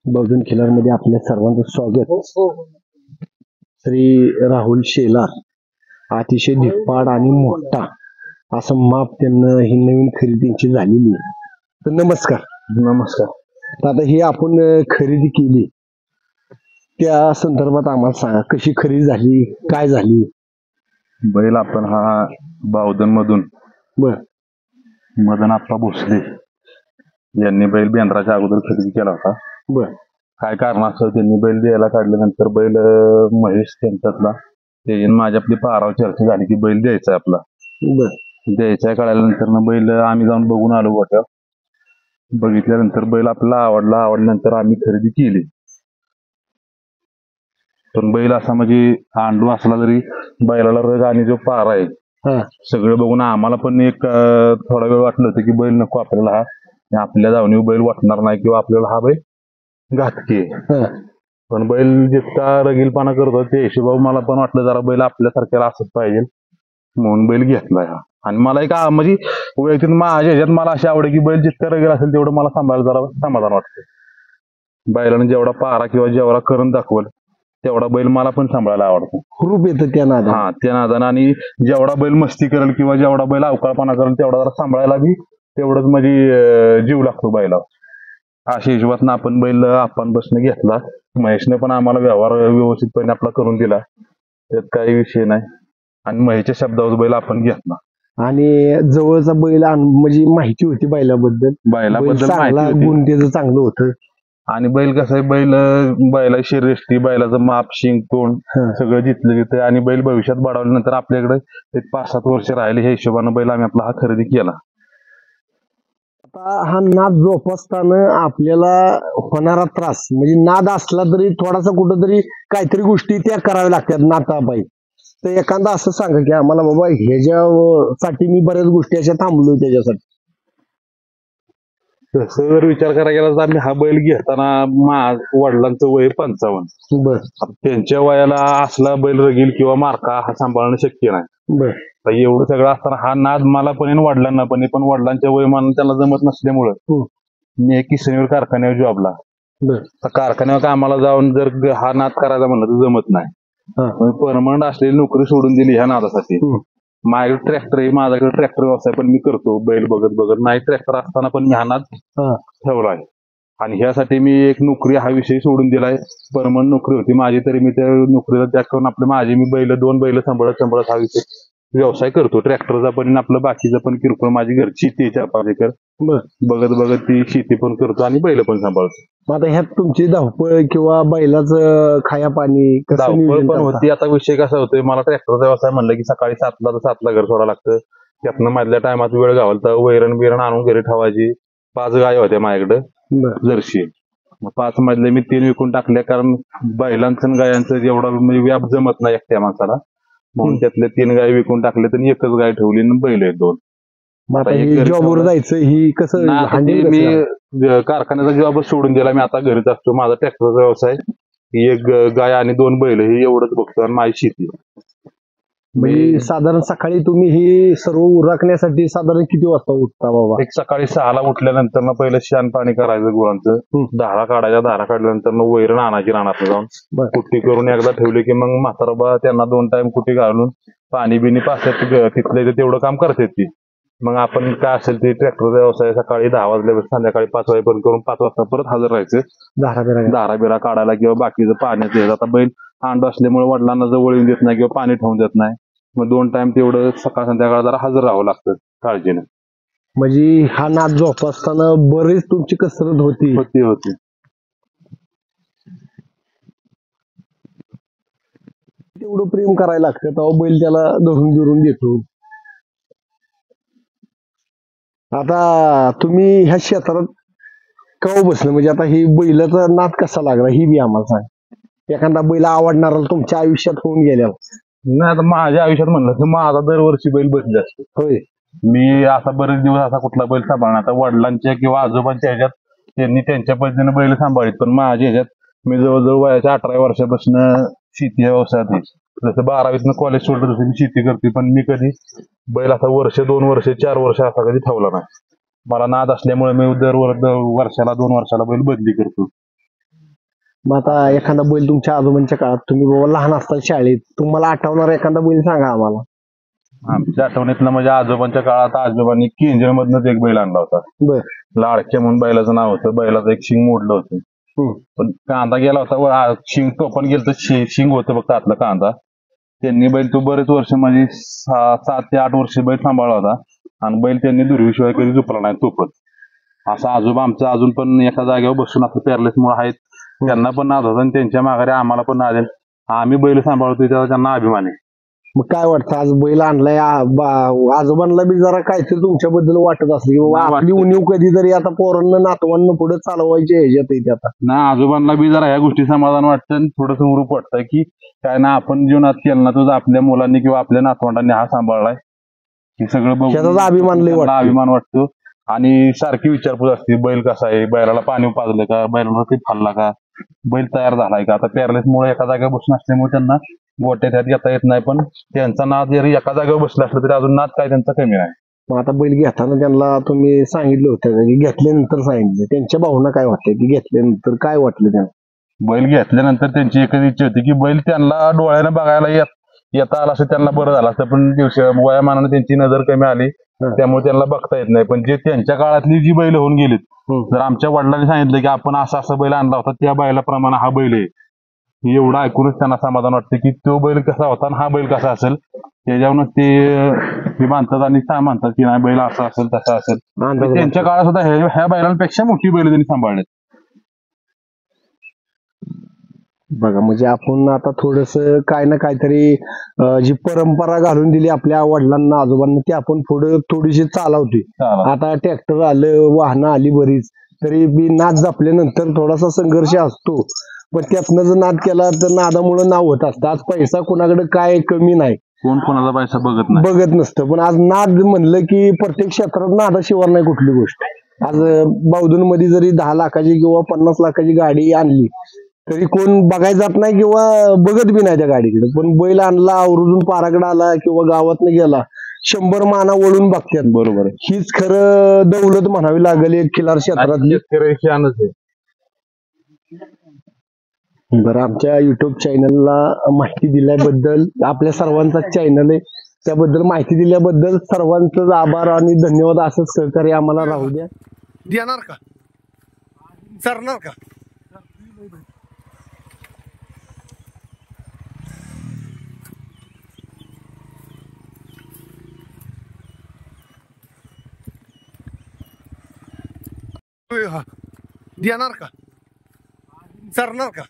बहुजन खिलारमध्ये आपल्या सर्वांचं स्वागत. श्री राहुल शेलार अतिशय धिप्पाड आणि मोठा असं माप त्यांना ही नवीन खरेदी त्यांची झालेली आहे. तर नमस्कार. नमस्कार. तर आता ही आपण खरेदी केली त्या संदर्भात आम्हाला सांगा, कशी खरेदी झाली, काय झाली? बैल आपण हा बावधन मधून बर मदन आप्पा भोसले यांनी बैल बेंद्राच्या अगोदर खरेदी केला होता. बर काय कारणास्तव त्यांनी बैल द्यायला काढल्यानंतर बैल महेश त्यांच्यातला ते माझ्या आपली पाराव चर्चा झाली की बैल द्यायचा आपला. बर द्यायचा कळाल्यानंतर बैल आम्ही जाऊन बघून आलो गोट्यावर. बघितल्यानंतर बैल आपल्याला आवडल्यानंतर आम्ही खरेदी केली. पण बैल असा म्हणजे आंडू असला तरी बैलाला रग आणि जो पारा आहे सगळं बघून आम्हाला पण एक थोडा वेळ वाटलं होतं की बैल नको आपल्याला हा, आपल्या जाऊन बैल वाटणार नाही किंवा आपल्याला हा बैल घातकी आहे. पण बैल जितका रगीलपणा करतो त्या हिशोबावर मला पण वाटलं जरा बैल आपल्यासारख्याला असंच पाहिजे म्हणून बैल घेतलाय हा. आणि मला एक म्हणजे वैयक्तिक माझ्या ह्याच्यात मला अशी आवड की बैल जितका रगील असेल तेवढं मला सांभाळायला जरा समाधान वाटतं. बैलाने जेवढा पारा किंवा जेवढा करून दाखवल तेवढा बैल मला पण सांभाळायला आवडतो. खूप येतं त्या नादानं. हा त्या नादानं. आणि जेवढा बैल मस्ती करेल किंवा जेवढा बैल अवकाळपणा करेल तेवढा जरा सांभाळायला बी तेवढंच म्हणजे जीव लागतो बैलावर. अशा हिशोबातनं आपण बैल आपण बसणं घेतला. महेशने पण आम्हाला व्यवहार व्यवस्थितपणे आपला करून दिला, त्यात काही विषय नाही. आणि महेशच्या शब्दावर बैल आपण घेतला. आणि जवळचा बैल म्हणजे माहिती होती बैलाबद्दल बैलाबद्दल गुण त्याचं चांगलं होतं. आणि बैल कसं आहे बैला शरीरयष्टी बैलाचं माप शिंग तोंड सगळं जिथलं जिथं. आणि बैल भविष्यात वाढवल्यानंतर आपल्याकडे एक 5-7 वर्ष राहिले ह्या हिशोबानं बैल आम्ही आपला हा खरेदी केला. आता हा नाद जोपासताना आपल्याला होणारा त्रास म्हणजे नाद असला तरी थोडासा कुठंतरी काहीतरी गोष्टी त्या कराव्या लागतात नाताबाई. तर एखादा असं सांगा की आम्हाला बाबा ह्याच्यासाठी मी बऱ्याच गोष्टी अशा थांबलोय त्याच्यासाठी. तसं जर विचार करायला गेला तर आम्ही हा बैल घेताना वडिलांचं वय 55. बर त्यांच्या वयाला असला बैल रगील किंवा मार्का हा सांभाळणं शक्य नाही. बर एवढं सगळं असताना हा नाद मला पण वडिलांना पण वडिलांच्या वयमान त्याला जमत नसल्यामुळं मी एक किसनीवर कारखान्यावर जॉबला. कारखान्यावर कामाला जाऊन जर हा नाद करायचा म्हणलं तर जमत नाही. परमनंट असलेली नोकरी सोडून दिली ह्या नादासाठी. माझ्याकडे ट्रॅक्टर आहे, माझ्याकडे ट्रॅक्टर व्यवसाय पण मी करतो बैल बघत बघत. नाही ट्रॅक्टर असताना पण मी हा नाद ठेवलाय. आणि ह्यासाठी मी एक नोकरी हा विषय सोडून दिलाय. परमनंट नोकरी होती माझी तरी मी त्या नोकरीला त्याग करून आपले माझे मी 2 बैल सांभाळत हा विषय व्यवसाय करतो. ट्रॅक्टरचा पण आपलं बाकीचं पण किरकोळ माझी घरची शेती 4-5 एकर बघत बघत ती शेती पण करतो आणि बैल पण सांभाळतो. आता ह्यात तुमची धावपळ किंवा बैलाचं खाया पाणी धावपळ पण होती. आता विषय कसा होतोय मला ट्रॅक्टरचा व्यवसाय म्हणलं की सकाळी 7ला तर 7ला घर सोडावं लागतं. त्यातनं मधल्या टायमात वेळ घालता वैरण बिरण आणून घरी ठेवायची. 5 गाय होत्या माझ्याकडे जर्शी. 5 मधले मी 3 विकून टाकल्या कारण बैलांचं गायांचं जेवढा म्हणजे व्याप जमत नाही एकट्या माणसाला. म्हणून त्यातले 3 गाय विकून टाकले तर एकच गाय ठेवली आणि बैल आहेत 2. जॉबवर जायचं ही कसं मी कारखान्याचा जॉब सोडून दिला. मी आता घरीच असतो. माझा ट्रॅक्टरचा व्यवसाय, 1 गाय आणि 2 बैल हे एवढंच बघतो आणि माझी शेती. म्हणजे साधारण सकाळी तुम्ही ही सर्व उरकण्यासाठी साधारण किती वाजता उठता बाबा? एक सकाळी 6ला उठल्यानंतर पहिलं शान पाणी करायचं गुरांचं. धारा काढायच्या. धारा काढल्यानंतर वैरण आणायची रानात जाऊन कुट्टी करून एकदा ठेवली की मग म्हातारोबा त्यांना 2 टाइम कुट्टी घालून पाणी बिनी पाण्यात तिथलं तेवढं काम करतात ती. मग आपण काय असेल ते ट्रॅक्टरचा व्यवसाय सकाळी 10 वाजल्यापासून संध्याकाळी 5 वाजेपर्यंत करून 5 वाजता परत हजर राहायचं. धारा बिरा काढायला किंवा बाकीचं पाण्याचं. आता बैल अंड असल्यामुळे वडिलांना जवळ येऊन देत नाही किंवा पाणी ठेवून देत नाही. मग 2 टाइम तेवढं सकाळ संध्याकाळ जरा हजर राहावं लागतं काळजीने. म्हणजे हा नाद जोपासताना बरीच तुमची कसरत होती. तेवढं प्रेम करायला लागतं तेव्हा बैल त्याला धरून देतो. आता तुम्ही ह्या क्षेत्रात केव्हा बसलं म्हणजे आता ही बैलाचा नाद कसा लागला ही बी आम्हाला सांग. एखादा बैल आवडणारा तुमच्या आयुष्यात होऊन गेल्या? नाही आता माझ्या आयुष्यात म्हणलं तर माझा दरवर्षी बैल बसले असते. होय. मी असा बरेच दिवस असा कुठला बैल सांभाळणार. आता वडिलांच्या किंवा आजोबांच्या ह्याच्यात त्यांनी त्यांच्या पद्धतीने बैल सांभाळीत. पण माझ्या ह्याच्यात मी जवळजवळ वयाच्या 18 वर्षापासून शेती व्यवसायात जसं 12वीतनं कॉलेज सोडलं तसं मी शेती करते, पण मी कधी बैल असा वर्ष 2 वर्ष 4 वर्ष असा कधी ठेवला नाही. मला नाद असल्यामुळे मी दर वर्षाला 2 वर्षाला बैल बदली करतो. मग आता एखादा बैल तुमच्या आजोबांच्या काळात तुम्ही बाबा लहान असताना शाळेत तुम्हाला आठवणारा एखादा बैल सांगा आम्हाला. आमच्या आठवणीतलं म्हणजे आजोबांच्या काळात आजोबांनी केंजळ मधनच एक बैल आणला होता. बर. लाडक्या म्हणून बैलाचं नाव होतं. बैलाचं एक शिंग मोडलं होतं. पण कांदा गेला होता, शिंग तो पण गेलं तर शिंग होतं फक्त आतला कांदा. त्यांनी बैल तो बरेच वर्ष म्हणजे 7 ते 8 वर्ष बैल सांभाळला होता आणि बैल त्यांनी दुर्वीशिवाय कधी झोपला नाही तो पण. असा आजोबा आमचा अजून पण एका जागेवर बसून असं पॅरलेसमुळे आहेत. त्यांना पण नाद होता आणि त्यांच्या माघारी आम्हाला पण नाद आहे. आम्ही बैल सांभाळतो त्याचा त्यांना अभिमान आहे. मग काय वाटतं आज बैल आणलाय आजोबांना बी जरा काहीतरी तुमच्याबद्दल वाटत असेल की बाबा आपली उणीव कधीतरी आता पोरांना नातवांना पुढे चालवायचे ह्याच्यात येते आता. ना आजोबांना बी जरा ह्या गोष्टी समाधान वाटतं, थोडंसं हुरूप वाटतं की काय ना आपण जीवनात केलं ना तुझं आपल्या मुलांनी किंवा आपल्या नातवंडांनी हा सांभाळलाय हे सगळं बघून त्याचा अभिमान वाटतो. आणि सारखी विचारपूस असते बैल कसा आहे, बैलाला पाणी पाजलं का, बैलाला ते फाडला का, बैल तयार झालाय का. आता पॅरलेसमुळे एका जागेवर बसून असल्यामुळे त्यांना गोट्यात ह्यात घेता येत नाही, पण त्यांचा नाद जरी एका जागेवर बसला असला तरी अजून नाद काय त्यांचा कमी नाही. मग आता बैल घेताना त्यांना तुम्ही सांगितलं होतं की घेतल्यानंतर सांगितलं त्यांच्या भावना काय वाटते की घेतल्यानंतर काय वाटलं त्यांना? बैल घेतल्यानंतर त्यांची एकच इच्छा होती की बैल त्यांना डोळ्यानं बघायला येता आला असं त्यांना बरं झालं असतं, पण वयामानाने त्यांची नजर कमी आली त्यामुळे त्यांना बघता येत नाही. पण जे त्यांच्या काळातली जी बैल होऊन गेलीत, जर आमच्या वडिलांनी सांगितलं की आपण असा बैल आणला होता त्या बैलाप्रमाणे हा बैल आहे, एवढं ऐकूनच त्यांना समाधान वाटतं की तो बैल कसा होता आणि हा बैल कसा असेल त्याच्यावरूनच ते मानतात आणि म्हणतात की नाही बैल असा असेल तसा असेल. त्यांच्या काळात सुद्धा ह्या बैलांपेक्षा मोठी बैल त्यांनी सांभाळले. बघा म्हणजे आपण आता थोडस काय ना काहीतरी जी परंपरा घालून दिली आपल्या वडिलांना आजोबांना ती आपण पुढे थोडीशी चालवतोय. आता ट्रॅक्टर आलं, वाहनं आली बरीच, तरी बी नाद जपल्यानंतर थोडासा संघर्ष असतो, पण त्यातनं जर नाद केला तर नादामुळे नाव होत असतं. आज पैसा कोणाकडे काय कमी नाही, कोण कोणाचा पैसा बघत नसतं, पण आज नाद म्हणलं की प्रत्येक क्षेत्रात नादाशिवाय नाही कुठली गोष्ट. आज बावधन मध्ये जरी 10 लाखाची किंवा 50 लाखाची गाडी आणली तरी कोण बघायला जात नाही किंवा बघत बी नाही त्या गाडीकडे, पण बैल आणला आवरून पाराकडे आला किंवा गावातनं गेला 100 माना वळून बघतात. बरोबर, हीच खरं दौलत म्हणावी लागेल एक खिलार क्षेत्रातली. बरं, आमच्या युट्यूब चॅनलला माहिती दिल्याबद्दल, आपल्या सर्वांचा चॅनल आहे त्याबद्दल माहिती दिल्याबद्दल सर्वांचं आभार आणि धन्यवाद. असंच सहकार्य आम्हाला राहू द्या. देणार का, सरणार का? देणार का, सरणार का?